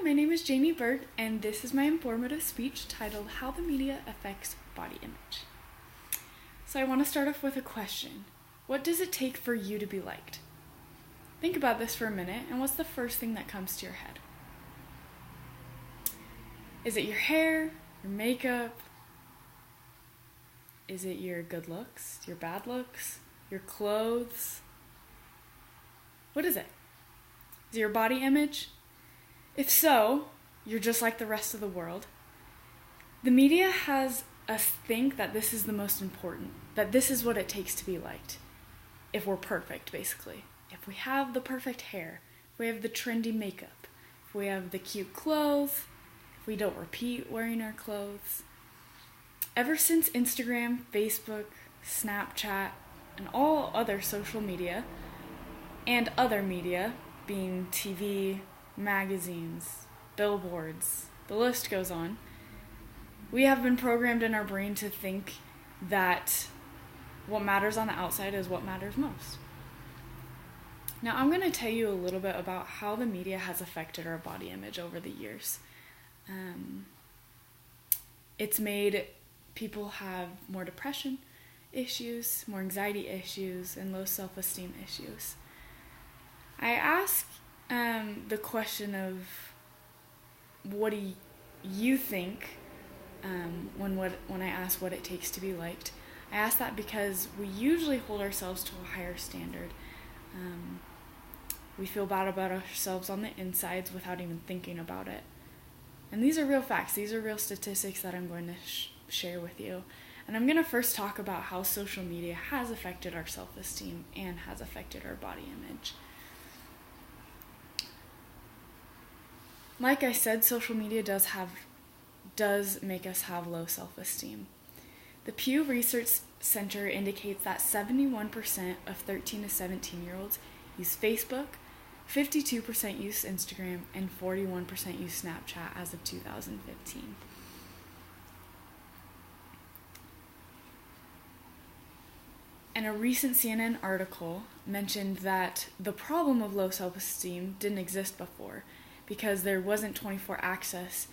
my name is Jamie Berg, and this is my informative speech titled How the Media Affects Body Image. So I want to start off with a question. What does it take for you to be liked? Think about this for a minute, and what's the first thing that comes to your head? Is it your hair, your makeup? Is it your good looks, your bad looks, your clothes? What is it? Is it your body image? If so, you're just like the rest of the world. The media has us think that this is the most important, that this is what it takes to be liked. If we're perfect, basically. If we have the perfect hair, if we have the trendy makeup, if we have the cute clothes, if we don't repeat wearing our clothes. Ever since Instagram, Facebook, Snapchat, and all other social media, and other media, being TV, magazines, billboards, the list goes on, we have been programmed in our brain to think that what matters on the outside is what matters most. Now, I'm going to tell you a little bit about how the media has affected our body image over the years. It's made people have more depression issues, more anxiety issues, and low self-esteem issues. I ask the question of what do you think when I ask what it takes to be liked. I ask that because we usually hold ourselves to a higher standard. We feel bad about ourselves on the insides without even thinking about it. And these are real facts. These are real statistics that I'm going to share with you. And I'm going to first talk about how social media has affected our self-esteem and has affected our body image. Like I said, social media does make us have low self-esteem. The Pew Research Center indicates that 71% of 13 to 17-year-olds use Facebook, 52% use Instagram, and 41% use Snapchat as of 2015. And a recent CNN article mentioned that the problem of low self-esteem didn't exist before because there wasn't 24 access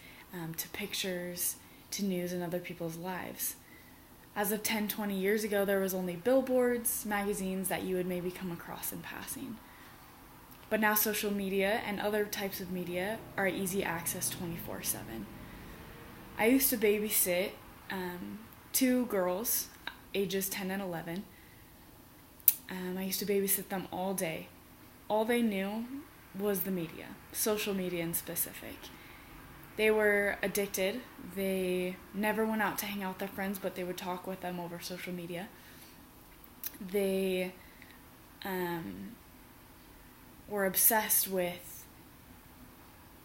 to pictures, to news, and other people's lives. As of 10, 20 years ago, there was only billboards, magazines that you would maybe come across in passing. But now social media and other types of media are easy access 24/7. I used to babysit two girls, ages 10 and 11. I used to babysit them all day. All they knew was the media, social media in specific. They were addicted. They never went out to hang out with their friends, but they would talk with them over social media. They were obsessed with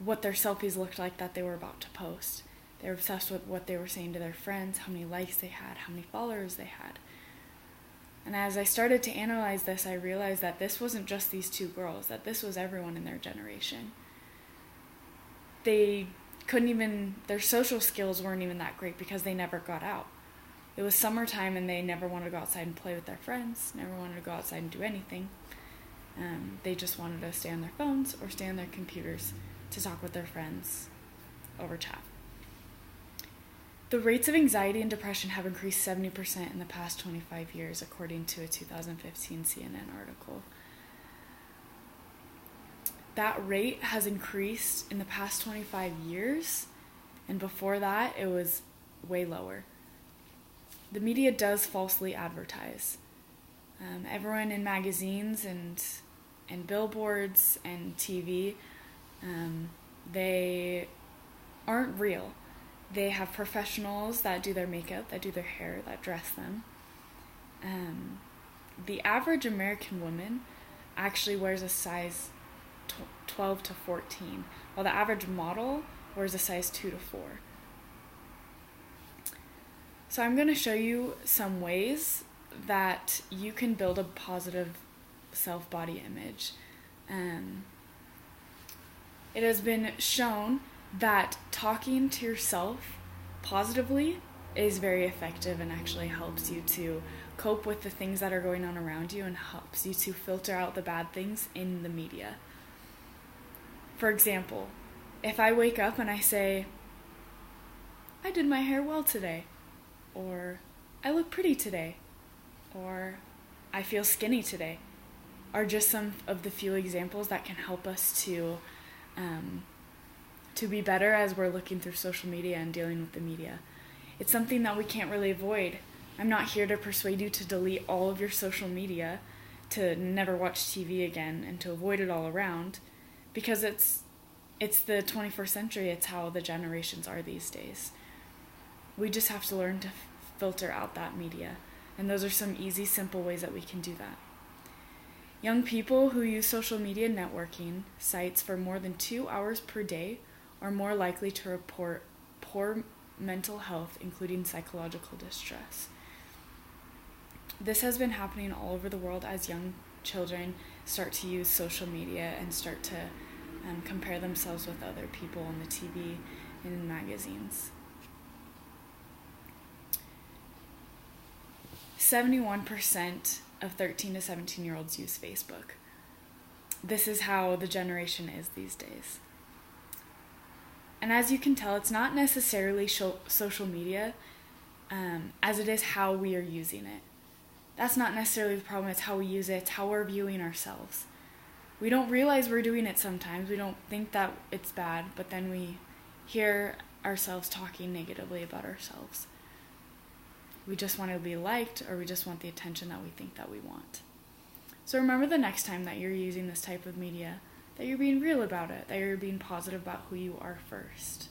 what their selfies looked like that they were about to post. They were obsessed with what they were saying to their friends, how many likes they had, how many followers they had. And as I started to analyze this, I realized that this wasn't just these two girls, that this was everyone in their generation. Their social skills weren't even that great because they never got out. It was summertime and they never wanted to go outside and play with their friends, never wanted to go outside and do anything. They just wanted to stay on their phones or stay on their computers to talk with their friends over chat. The rates of anxiety and depression have increased 70% in the past 25 years, according to a 2015 CNN article. That rate has increased in the past 25 years, and before that, it was way lower. The media does falsely advertise. Everyone in magazines and billboards and TV, they aren't real. They have professionals that do their makeup, that do their hair, that dress them. The average American woman actually wears a size 12 to 14, while the average model wears a size 2 to 4. So I'm going to show you some ways that you can build a positive self-body image. It has been shown that talking to yourself positively is very effective and actually helps you to cope with the things that are going on around you and helps you to filter out the bad things in the media. For example, If I wake up and I say, I did my hair well today, or I look pretty today, or I feel skinny today, are just some of the few examples that can help us to be better as we're looking through social media and dealing with the media. It's something that we can't really avoid. I'm not here to persuade you to delete all of your social media, to never watch TV again, and to avoid it all around, because it's the 21st century. It's how the generations are these days. We just have to learn to filter out that media, and those are some easy, simple ways that we can do that. Young people who use social media networking sites for more than 2 hours per day are more likely to report poor mental health, including psychological distress. This has been happening all over the world as young children start to use social media and start to compare themselves with other people on the TV and in magazines. 71% of 13 to 17-year-olds use Facebook. This is how the generation is these days. And as you can tell, it's not necessarily social media as it is how we are using it. That's not necessarily the problem. It's how we use it. It's how we're viewing ourselves. We don't realize we're doing it sometimes. We don't think that it's bad, but then we hear ourselves talking negatively about ourselves. We just want to be liked, or we just want the attention that we think that we want. So remember the next time that you're using this type of media, that you're being real about it, that you're being positive about who you are first.